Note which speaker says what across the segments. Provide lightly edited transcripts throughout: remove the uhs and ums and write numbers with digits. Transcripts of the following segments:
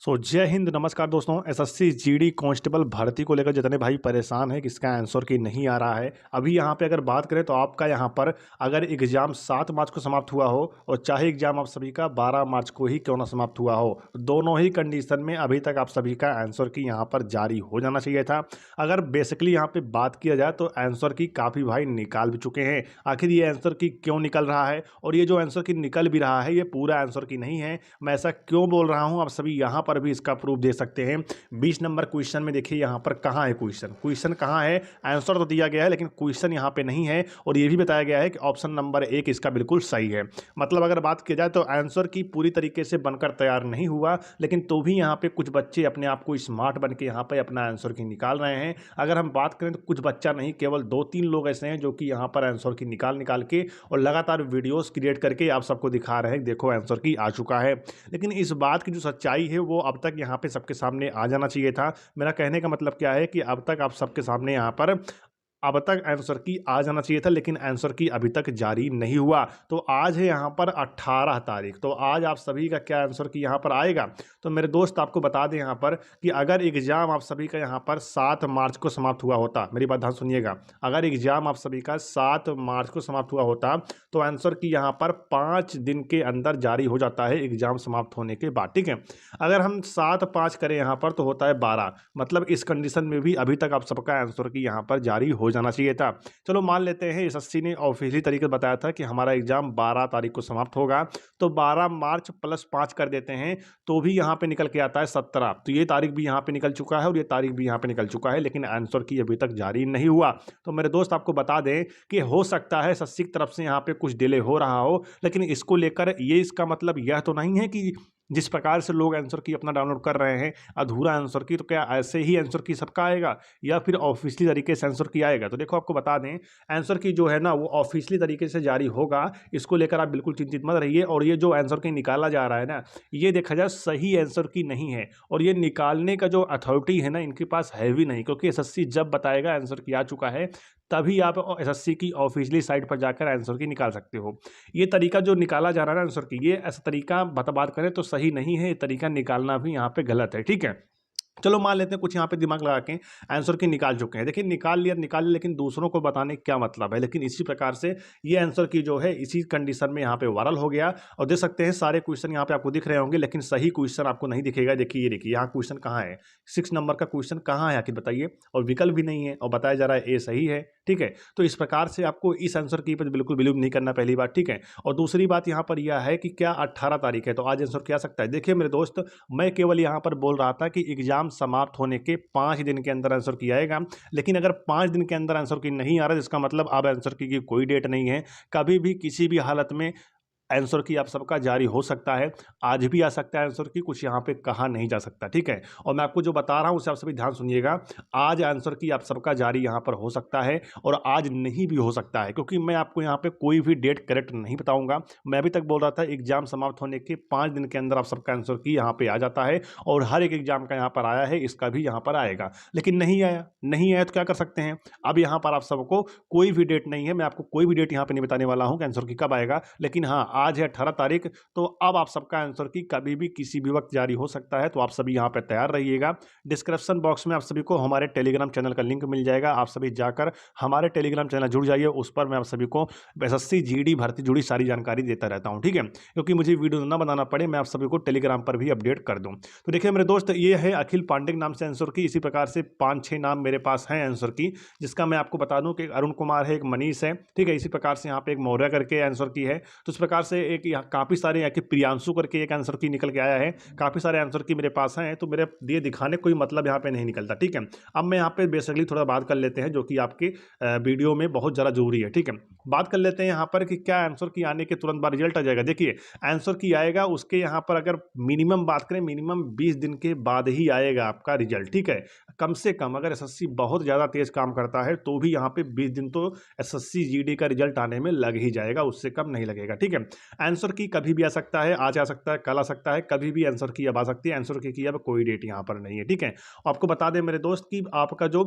Speaker 1: जय हिंद, नमस्कार दोस्तों। एसएससी जीडी कांस्टेबल भर्ती को लेकर जितने भाई परेशान हैं कि इसका आंसर की नहीं आ रहा है, अभी यहाँ पे अगर बात करें तो आपका यहाँ पर अगर एग्जाम 7 मार्च को समाप्त हुआ हो और चाहे एग्जाम आप सभी का 12 मार्च को ही क्यों ना समाप्त हुआ हो, दोनों ही कंडीशन में अभी तक आप सभी का आंसर की यहाँ पर जारी हो जाना चाहिए था। अगर बेसिकली यहाँ पे बात किया जाए तो आंसर की काफ़ी भाई निकाल भी चुके हैं। आखिर ये आंसर की क्यों निकल रहा है और ये जो आंसर की निकल भी रहा है ये पूरा आंसर की नहीं है। मैं ऐसा क्यों बोल रहा हूँ आप सभी यहाँ पर भी इसका प्रूफ दे सकते हैं। 20 नंबर क्वेश्चन में देखिए यहाँ पर कहाँ है क्वेश्चन कहाँ है। आंसर तो दिया गया है लेकिन क्वेश्चन यहाँ पे नहीं है और ये भी बताया गया है कि ऑप्शन नंबर 1 इसका बिल्कुल सही है। मतलब अगर बात की जाए तो आंसर की पूरी तरीके से बनकर तैयार नहीं हुआ, लेकिन तो भी यहाँ पे कुछ बच्चे अपने आप को स्मार्ट बन के यहाँ पे अपना आंसर की निकाल रहे हैं। अगर हम बात करें तो कुछ बच्चा नहीं, केवल 2-3 लोग ऐसे हैं जो कि यहाँ पर आंसर की निकाल के और लगातार वीडियोस क्रिएट करके आप सबको दिखा रहे हैं देखो आंसर की आ चुका है। लेकिन इस बात की जो सच्चाई है वो अब तक यहाँ पे सबके सामने आ जाना चाहिए था। मेरा कहने का मतलब क्या है कि अब तक आप सबके सामने यहाँ पर अब तक आंसर की आ जाना चाहिए था, लेकिन आंसर की अभी तक जारी नहीं हुआ। तो आज है यहाँ पर 18 तारीख, तो आज आप सभी का क्या आंसर की यहाँ पर आएगा। तो मेरे दोस्त आपको बता दें यहाँ पर कि अगर एग्जाम आप सभी का यहाँ पर 7 मार्च को समाप्त हुआ होता, मेरी बात ध्यान सुनिएगा, अगर एग्जाम आप सभी का 7 मार्च को समाप्त हुआ होता तो आंसर की यहाँ पर 5 दिन के अंदर जारी हो जाता है एग्जाम समाप्त होने के बाद। ठीक है, अगर हम 7-5 करें यहाँ पर तो होता है 12, मतलब इस कंडीशन में भी अभी तक आप सबका आंसर की यहाँ पर जारी हो जाना चाहिए था। चलो मान लेते हैं एसएससी ने ऑफिशियली तरीके से बताया था कि हमारा एग्जाम 12 तारीख को समाप्त होगा, तो 12 मार्च प्लस 5 कर देते हैं तो भी यहाँ पे निकल के आता है 17। तो ये तारीख भी यहाँ पे निकल चुका है और ये तारीख भी यहाँ पे निकल चुका है, लेकिन आंसर की अभी तक जारी नहीं हुआ। तो मेरे दोस्त आपको बता दें कि हो सकता है एसएससी की तरफ से यहाँ पे कुछ डिले हो रहा हो, लेकिन इसको लेकर ये इसका मतलब यह तो नहीं है कि जिस प्रकार से लोग आंसर की अपना डाउनलोड कर रहे हैं अधूरा आंसर की, तो क्या ऐसे ही आंसर की सबका आएगा या फिर ऑफिशियली तरीके से आंसर की आएगा। तो देखो आपको बता दें आंसर की जो है ना वो ऑफिशियली तरीके से जारी होगा, इसको लेकर आप बिल्कुल चिंतित मत रहिए। और ये जो आंसर की निकाला जा रहा है ना, ये देखा जाए सही आंसर की नहीं है और ये निकालने का जो अथॉरिटी है ना इनके पास है भी नहीं, क्योंकि एसएससी जब बताएगा आंसर की आ चुका है तभी आप एसएससी की ऑफिशियली साइट पर जाकर आंसर की निकाल सकते हो। ये तरीका जो निकाला जा रहा है ना आंसर की, ये ऐसा तरीका बात करें तो सही नहीं है, ये तरीका निकालना भी यहाँ पे गलत है। ठीक है, चलो मान लेते हैं कुछ यहाँ पे दिमाग लगा के आंसर की निकाल चुके हैं। देखिए निकाल लिया, लेकिन दूसरों को बताने क्या मतलब है। लेकिन इसी प्रकार से ये आंसर की जो है इसी कंडीशन में यहाँ पे वायरल हो गया और देख सकते हैं सारे क्वेश्चन यहाँ पे आपको दिख रहे होंगे, लेकिन सही क्वेश्चन आपको नहीं दिखेगा। देखिए ये देखिए यहाँ क्वेश्चन कहाँ है, 6 नंबर का क्वेश्चन कहाँ है आखिर बताइए, और विकल्प भी नहीं है और बताया जा रहा है ए सही है। ठीक है, तो इस प्रकार से आपको इस आंसर की पर बिल्कुल बिलीव नहीं करना, पहली बात। ठीक है, और दूसरी बात यहाँ पर यह है कि क्या 18 तारीख है तो आज आंसर क्या आ सकता है। देखिए मेरे दोस्त, मैं केवल यहाँ पर बोल रहा था कि एग्जाम समाप्त होने के 5 दिन के अंदर आंसर की आएगा, लेकिन अगर 5 दिन के अंदर आंसर की नहीं आ रहा जिसका मतलब अब आंसर की कोई डेट नहीं है, कभी भी किसी भी हालत में आंसर की आप सबका जारी हो सकता है। आज भी आ सकता है आंसर की, कुछ यहाँ पे कहा नहीं जा सकता। ठीक है, और मैं आपको जो बता रहा हूँ उसे आप सभी ध्यान सुनिएगा। आज आंसर की आप सबका जारी यहाँ पर हो सकता है और आज नहीं भी हो सकता है, क्योंकि मैं आपको यहाँ पे कोई भी डेट करेक्ट नहीं बताऊंगा। मैं अभी तक बोल रहा था एग्जाम समाप्त होने के 5 दिन के अंदर आप सबका आंसर की यहाँ पे आ जाता है और हर एक एग्जाम का यहाँ पर आया है, इसका भी यहाँ पर आएगा, लेकिन नहीं आया। नहीं आया तो क्या कर सकते हैं, अब यहाँ पर आप सबको कोई भी डेट नहीं है, मैं आपको कोई भी डेट यहाँ पे नहीं बताने वाला हूँ कि आंसर की कब आएगा, लेकिन हाँ आज है 18 तारीख, तो अब आप सबका आंसर की कभी भी किसी भी वक्त जारी हो सकता है। तो आप सभी यहाँ पे तैयार रहिएगा। डिस्क्रिप्शन बॉक्स में आप सभी को हमारे टेलीग्राम चैनल का लिंक मिल जाएगा, आप सभी जाकर हमारे टेलीग्राम चैनल जुड़ जाइए। उस पर मैं आप सभी को एसएससी जीडी भर्ती जुड़ी सारी जानकारी देता रहता हूँ। ठीक है, क्योंकि मुझे वीडियो ना बनाना पड़े, मैं आप सभी को टेलीग्राम पर भी अपडेट कर दूँ। तो देखिए मेरे दोस्त, ये है अखिल पांडे नाम से आंसर की। इसी प्रकार से 5-6 नाम मेरे पास हैं आंसर की, जिसका मैं आपको बता दूं कि अरुण कुमार है, एक मनीष है। ठीक है, इसी प्रकार से यहाँ पे एक मौर्य करके आंसर की है। तो इस प्रकार से एक काफ़ी सारे यहाँ के प्रियांशु करके एक आंसर की निकल के आया है। काफ़ी सारे आंसर की मेरे पास हैं, तो मेरे ये दिखाने कोई मतलब यहाँ पे नहीं निकलता। ठीक है, अब मैं यहाँ पे बेसिकली थोड़ा बात कर लेते हैं जो कि आपके वीडियो में बहुत ज़्यादा जरूरी है। ठीक है, बात कर लेते हैं यहाँ पर कि क्या आंसर की आने के तुरंत बाद रिजल्ट आ जाएगा। देखिए आंसर की आएगा, उसके यहाँ पर अगर मिनिमम बात करें, मिनिमम 20 दिन के बाद ही आएगा आपका रिजल्ट। ठीक है, कम से कम अगर एसएससी बहुत ज़्यादा तेज काम करता है तो भी यहाँ पे 20 दिन तो एसएससी जीडी का रिजल्ट आने में लग ही जाएगा, उससे कम नहीं लगेगा। ठीक है, आंसर की कभी भी आ सकता है, आज आ सकता है, कल आ सकता है, कभी भी आंसर की अब आ सकती है। आंसर की अब कोई डेट यहाँ पर नहीं है। ठीक है, आपको बता दें मेरे दोस्त कि आपका जो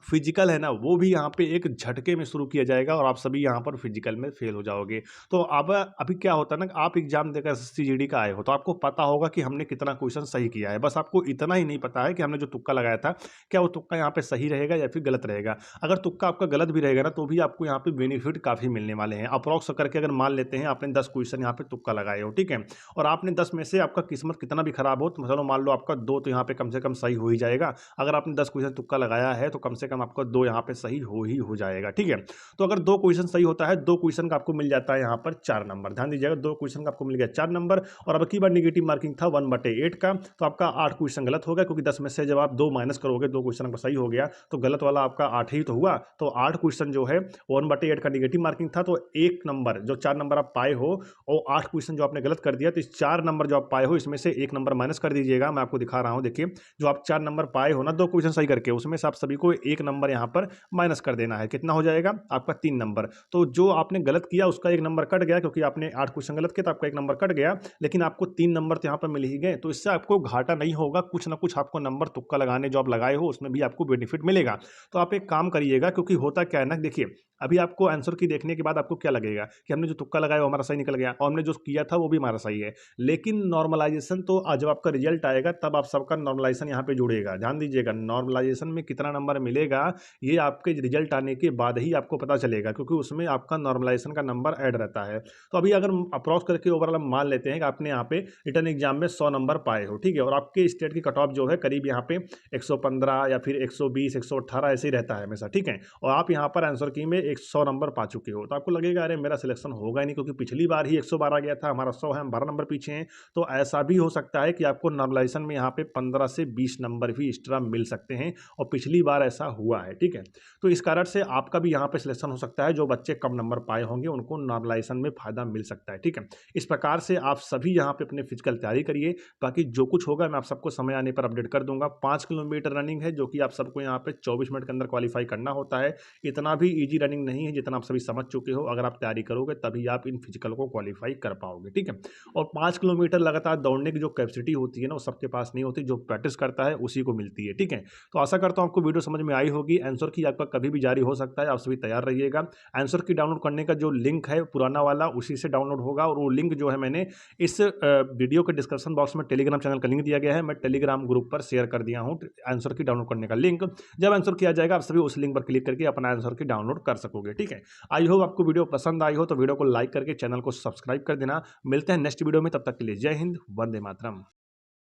Speaker 1: फिजिकल है ना वो भी यहाँ पे एक झटके में शुरू किया जाएगा और आप सभी यहाँ पर फिजिकल में फेल हो जाओगे। तो अब अभी क्या होता है ना, आप एग्जाम देकर एसएससी जीडी का आए हो तो आपको पता होगा कि हमने कितना क्वेश्चन सही किया है, बस आपको इतना ही नहीं पता है कि हमने जो तुक्का लगाया था क्या वो तुक्का यहाँ पे सही रहेगा या फिर गलत रहेगा। अगर तुक्का आपका गलत भी रहेगा ना तो भी आपको यहाँ पे बेनिफिट काफ़ी मिलने वाले हैं। अप्रॉक्स करके अगर मान लेते हैं आपने 10 क्वेश्चन यहाँ पे तुक्का लगाए हो, ठीक है, और आपने 10 में से आपका किस्मत कितना भी खराब हो तो चलो मान लो आपका 2 तो यहाँ पे कम से कम सही हो ही जाएगा। अगर आपने 10 क्वेश्चन तुक्का लगाया है तो कम से कम आपका 2 यहाँ पे सही हो जाएगा, ठीक है। तो अगर 2 क्वेश्चन सही होता है, 2 क्वेश्चन का आपको मिल जाता है यहाँ पर 4 नंबर। ध्यान दीजिएगा, 2 क्वेश्चन का आपको मिल गया 4 नंबर। और अब की बार नेगेटिव मार्किंग था 1/8 का, तो आपका 8 क्वेश्चन गलत हो गया, क्योंकि 10 में से जब आप 2 माइनस करोगे, 2 क्वेश्चन आपका सही हो गया तो गलत वाला आपका 8 ही तो हुआ। तो 8 क्वेश्चन जो है 1/8 का नेगेटिव मार्किंग था, तो 1 नंबर जो 4 नंबर आप पाए हो और 8 क्वेश्चन जो आपने गलत कर दिया, तो इस 4 नंबर जो आप पाए हो इसमें से 1 नंबर माइनस कर दीजिएगा। मैं आपको दिखा रहा हूं, देखिए जो आप 4 नंबर पाए हो ना 2 क्वेश्चन सही करके, उसमें से आप सभी को 1 नंबर यहां पर माइनस कर देना है। कितना हो जाएगा आपका 3 नंबर। तो जो आपने गलत किया उसका 1 नंबर कट गया, क्योंकि आपने 8 क्वेश्चन गलत किया तो आपका 1 नंबर कट गया, लेकिन आपको 3 नंबर तो यहाँ पर मिल ही गए। तो इससे आपको घाटा नहीं होगा, कुछ ना कुछ आपको नंबर तुक्का लगाने जो आप लगाए हो उसमें भी आपको बेनिफिट मिलेगा। तो आप एक काम करिएगा, क्योंकि होता क्या है ना, देखिए अभी आपको आंसर की देखने के बाद आपको क्या लगेगा कि हमने जो तुक्का लगाया वो हमारा सही निकल गया और हमने जो किया था वो भी हमारा सही है। लेकिन नॉर्मलाइजेशन तो जब आपका रिजल्ट आएगा तब आप सबका नॉर्मलाइजेशन यहाँ पे जुड़ेगा। ध्यान दीजिएगा, नॉर्मलाइजेशन में कितना नंबर मिलेगा ये आपके रिजल्ट आने के बाद ही आपको पता चलेगा, क्योंकि उसमें आपका नॉर्मलाइजेशन का नंबर ऐड रहता है। तो अभी अगर अप्रॉक्स करके ओवरऑल हम मान लेते हैं कि आपने यहाँ पे रिटर्न एग्जाम में 100 नंबर पाए हो, ठीक है, और आपके स्टेट की कट ऑफ जो है करीब यहाँ पे 115 या फिर 120 118 ऐसे ही रहता है हमेशा, ठीक है, और आप यहाँ पर आंसर की में 100 नंबर पा चुके हो, तो आपको लगेगा अरे मेरा सिलेक्शन होगा ही नहीं, क्योंकि पिछली बार ही 112 गया था, हमारा 100 है, हम 12 नंबर पीछे हैं। तो ऐसा भी हो सकता है कि आपको नॉर्मलाइजेशन में यहाँ पे 15 से 20 नंबर भी एक्स्ट्रा मिल सकते हैं, और पिछली बार ऐसा हुआ है, ठीक है। तो इस कारण से आपका भी यहाँ पे सिलेक्शन हो सकता है, जो बच्चे कम नंबर पाए होंगे उनको नॉर्मलाइजेशन में फायदा मिल सकता है, ठीक है। इस प्रकार से आप सभी यहाँ पे अपने फिजिकल तैयारी करिए, बाकी जो कुछ होगा मैं आप सबको समय आने पर अपडेट कर दूंगा। 5 किलोमीटर रनिंग है, जो कि आप सबको यहाँ पे 24 मिनट के अंदर क्वालिफाई करना होता है। इतना भी ईजी रनिंग नहीं है जितना आप सभी समझ चुके हो। अगर आप तैयारी करोगे तभी आप इन फिजिकल को क्वालिफाई कर पाओगे, ठीक है। और 5 किलोमीटर लगातार दौड़ने की जो कैपेसिटी होती है ना वो सबके पास नहीं होती, जो प्रैक्टिस करता है उसी को मिलती है, ठीक है। तो आशा करता हूँ आपको वीडियो समझ में आई होगी। आंसर की आपका कभी भी जारी हो सकता है, आप सभी तैयार रहिएगा। आंसर की डाउनलोड करने का जो लिंक है पुराना वाला उसी से डाउनलोड होगा, और वो लिंक जो है मैंने इस वीडियो के डिस्क्रिप्शन बॉक्स में टेलीग्राम चैनल का लिंक दिया गया है, मैं टेलीग्राम ग्रुप पर शेयर कर दिया हूँ आंसर की डाउनलोड करने का लिंक। जब आंसर किया जाएगा आप सभी उस लिंक पर क्लिक करके अपना आंसर की डाउनलोड कर सकोगे, ठीक है। आई होप आपको वीडियो पसंद आई हो तो वीडियो को लाइक करके चैनल को सब्सक्राइब कर देना। मिलते हैं नेक्स्ट वीडियो में, तब तक के लिए जय हिंद, वंदे मातरम।